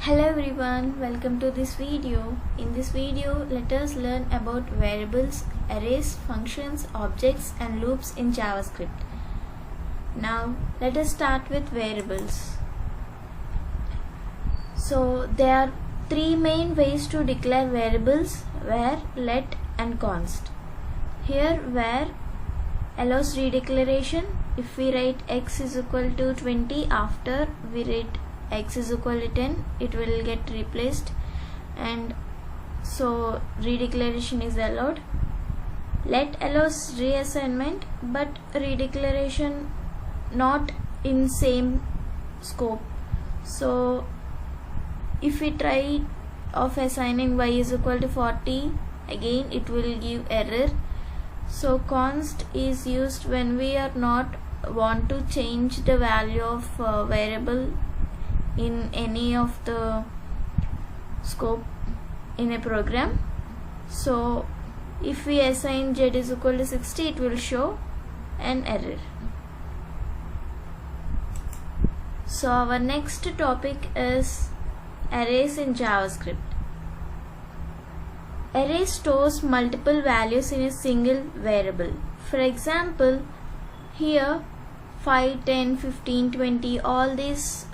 Hello everyone, welcome to this video. In this video, let us learn about variables, arrays, functions, objects and loops in JavaScript. Now, let us start with variables. So, there are three main ways to declare variables: var, let and const. Here, var allows redeclaration. If we write x is equal to 20 after we write x is equal to 10, it will get replaced, and so redeclaration is allowed. Let allows reassignment, but redeclaration not in same scope. So if we try of assigning y is equal to 40, again it will give error. So const is used when we are not want to change the value of variable in any of the scope in a program. So if we assign z is equal to 60, it will show an error. So our next topic is arrays in JavaScript. Array stores multiple values in a single variable. For example, here 5, 10, 15, 20, all these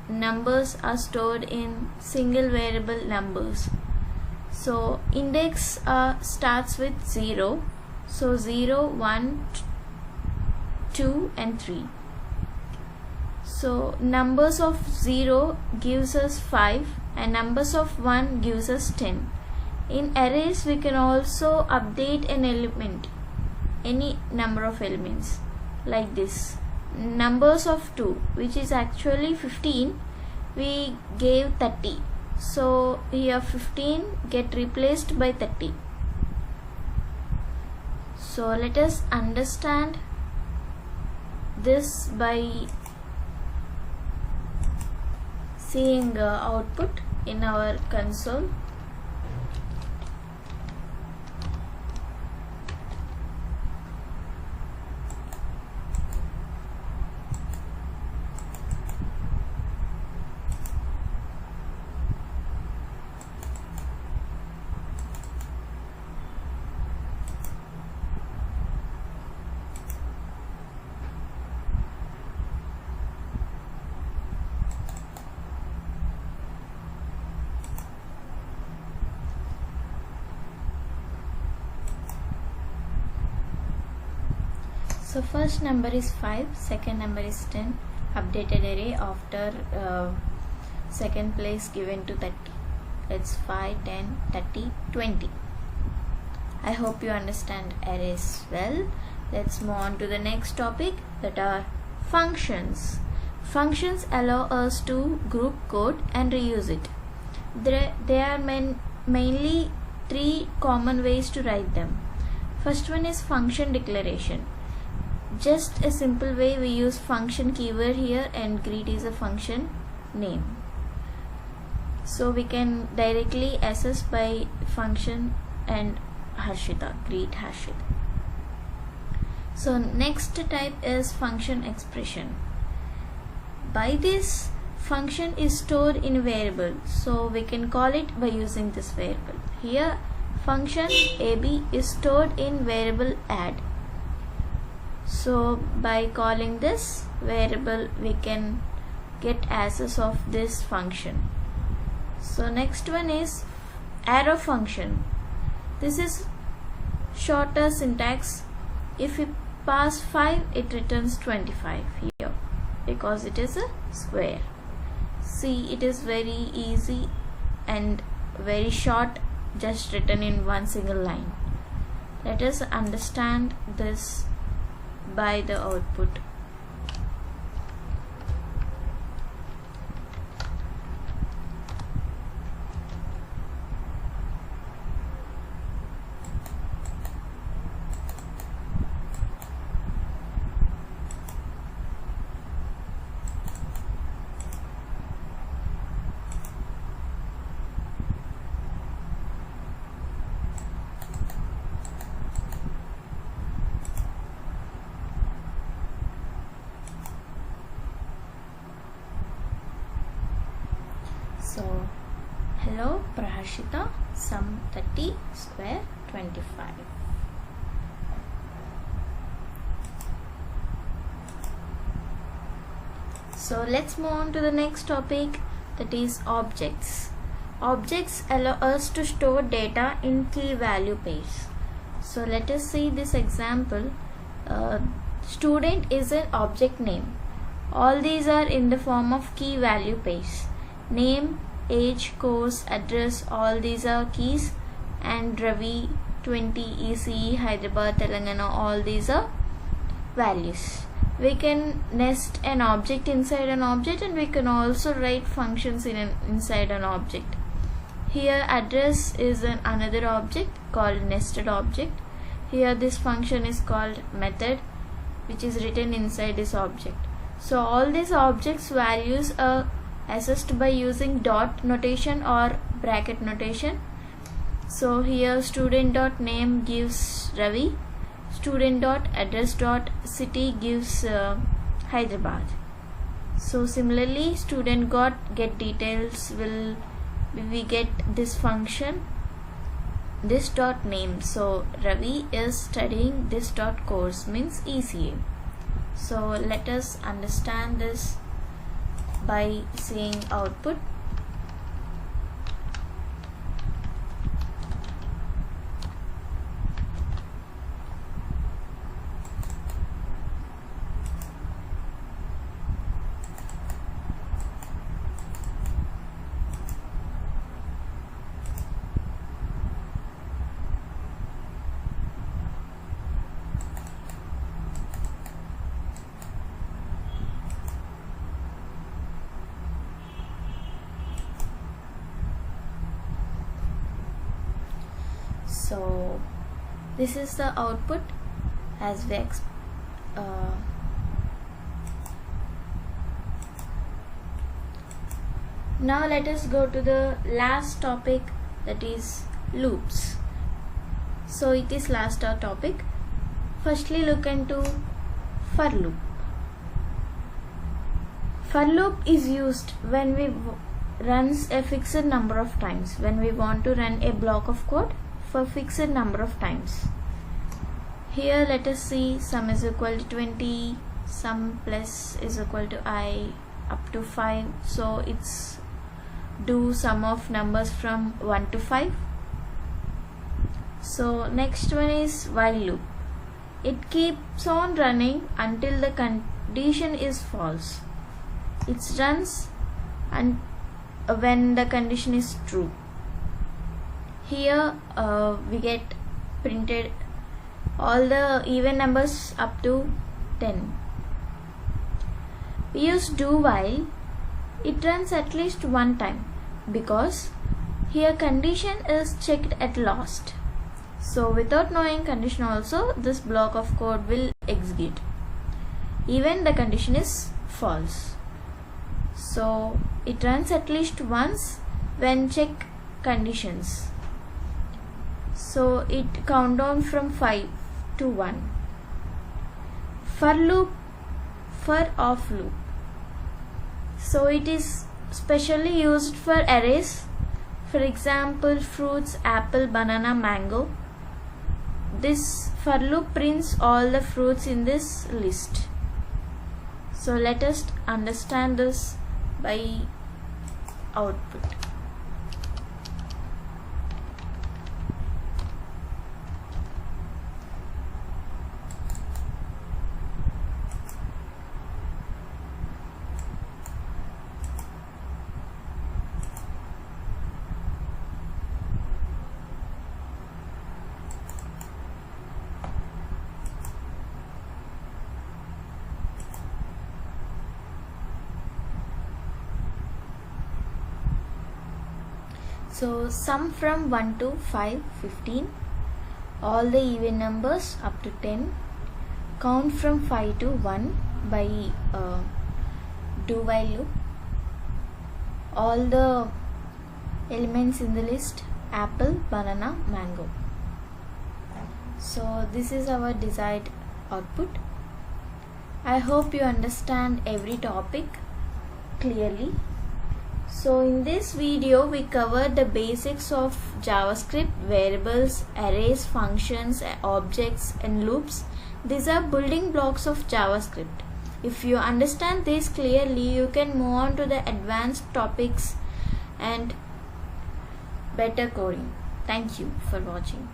numbers are stored in single variable numbers. So index starts with 0. So 0, 1, 2 and 3. So numbers of 0 gives us 5 and numbers of 1 gives us 10. In arrays we can also update an element, any number of elements, like this. Numbers of 2, which is actually 15, we gave 30. So here 15 get replaced by 30. So let us understand this by seeing output in our console. So first number is 5, second number is 10, updated array after second place given to 30. It's 5, 10, 30, 20. I hope you understand arrays well. Let's move on to the next topic, that are functions. Functions allow us to group code and reuse it. There are mainly three common ways to write them. First one is function declaration. Just a simple way, we use function keyword here and greet is a function name. So we can directly access by function and Harshita, greet Harshita. So next type is function expression. By this, function is stored in a variable, so we can call it by using this variable. Here function AB is stored in variable add. So by calling this variable, we can get access of this function. So next one is arrow function. This is shorter syntax. If we pass 5, it returns 25 here because it is a square. See, it is very easy and very short, just written in one single line. Let us understand this by the output. So hello Prahashita, sum 30 square 25. So let's move on to the next topic, that is objects. Objects allow us to store data in key value pairs. So let us see this example. Student is an object name. All these are in the form of key value pairs. Name, age, course, address, all these are keys, and Ravi, 20, ECE, Hyderabad, Telangana, all these are values. We can nest an object inside an object, and we can also write functions inside an object. Here address is another object called nested object. Here this function is called method, which is written inside this object. So all these objects values are accessed by using dot notation or bracket notation. So here student dot name gives Ravi, student dot address dot city gives Hyderabad. So similarly student get details will we get this function, this dot name. So Ravi is studying this dot course, means ECA. So let us understand this by seeing output. So this is the output as we now let us go to the last topic, that is loops. So it is last topic. Firstly look into for loop. For loop is used when we runs a fixed number of times, when we want to run a block of code for fixed number of times. Here let us see sum is equal to 20, sum plus is equal to I up to 5. So it's do sum of numbers from 1 to 5. So next one is while loop. It keeps on running until the condition is false. It runs and when the condition is true. Here we get printed all the even numbers up to 10. We use do while. It runs at least one time because here condition is checked at last. So without knowing condition also, this block of code will execute even the condition is false. So it runs at least once when check conditions. So it count down from 5 to 1. For loop, for off loop. So it is specially used for arrays. For example, fruits, apple, banana, mango. This for loop prints all the fruits in this list. So let us understand this by output. So sum from 1 to 5, 15. All the even numbers up to 10. Count from 5 to 1 by do while loop. All the elements in the list: apple, banana, mango. So this is our desired output. I hope you understand every topic clearly. So in this video we covered the basics of JavaScript, variables, arrays, functions, objects and loops. These are building blocks of JavaScript. If you understand this clearly, you can move on to the advanced topics and better coding. Thank you for watching.